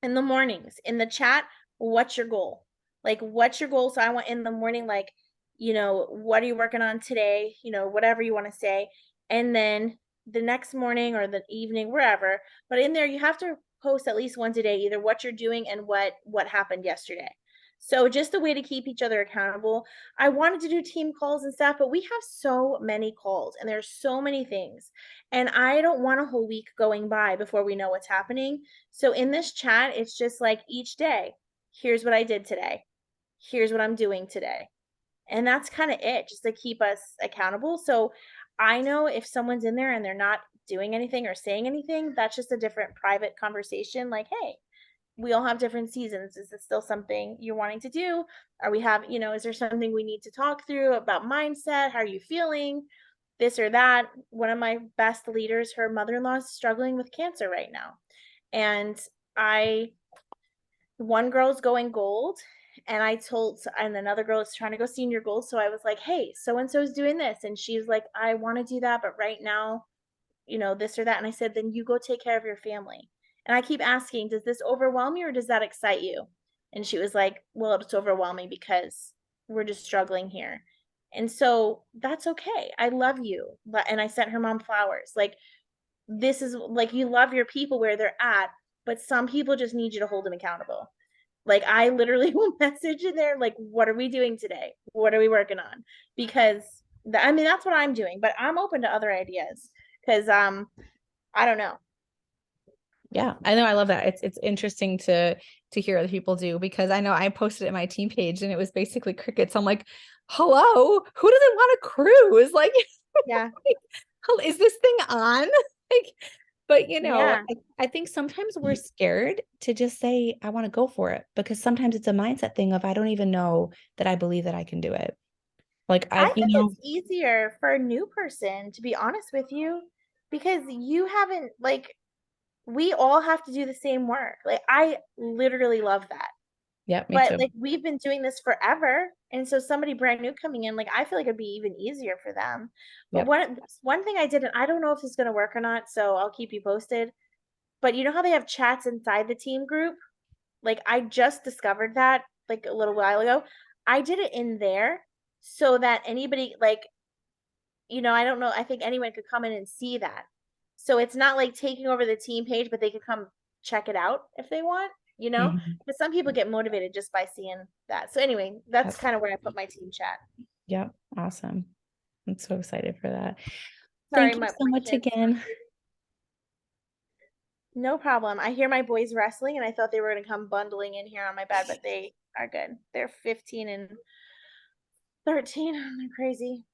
In the mornings, in the chat, what's your goal? Like, what's your goal? So I want in the morning, like, what are you working on today? Whatever you want to say. And then the next morning or the evening, wherever, but in there you have to post at least once a day, either what you're doing and what happened yesterday. So just a way to keep each other accountable. I wanted to do team calls and stuff, but we have so many calls and there's so many things. And I don't want a whole week going by before we know what's happening. So in this chat, it's just like each day, here's what I did today. Here's what I'm doing today. And that's kind of it, just to keep us accountable. So I know if someone's in there and they're not doing anything or saying anything, that's just a different private conversation. Like, hey, we all have different seasons. Is this still something you're wanting to do? Are we have, is there something we need to talk through about mindset? How are you feeling? This or that. One of my best leaders, her mother-in-law is struggling with cancer right now. And one girl's going gold, and another girl is trying to go senior gold. So I was like, hey, so-and-so's doing this. And she's like, I want to do that, but right now, this or that. And I said, then you go take care of your family. And I keep asking, does this overwhelm you or does that excite you? And she was like, well, it's overwhelming because we're just struggling here. And so that's okay. I love you. And I sent her mom flowers. Like, this is like, you love your people where they're at, but some people just need you to hold them accountable. Like, I literally will message in there, like, what are we doing today? What are we working on? Because that's what I'm doing, but I'm open to other ideas because I don't know. Yeah, I know. I love that. It's interesting to hear other people do, because I know I posted it in my team page and it was basically crickets. I'm like, hello, who doesn't want a cruise? Like, Yeah. is this thing on? Like, but Yeah. I think sometimes we're scared to just say, I want to go for it, because sometimes it's a mindset thing of, I don't even know that I believe that I can do it. Like, I think it's easier for a new person, to be honest with you, because you haven't, like, we all have to do the same work. Like, I literally love that. Yeah, me But too. like, we've been doing this forever. And so somebody brand new coming in, like, I feel like it'd be even easier for them. But Yep. one thing I did, and I don't know if it's going to work or not, so I'll keep you posted. But you know how they have chats inside the team group? Like, I just discovered that like a little while ago. I did it in there so that anybody, like, I don't know, I think anyone could come in and see that. So it's not like taking over the team page, but they could come check it out if they want, Mhm. but some people get motivated just by seeing that. So anyway, that's That's kind of where I put my team chat. Yep. Awesome. I'm so excited for that. Sorry, Thank you my so much kids. again. No problem. I hear my boys wrestling and I thought they were going to come bundling in here on my bed, but they are good. They're 15 and 13. They're crazy.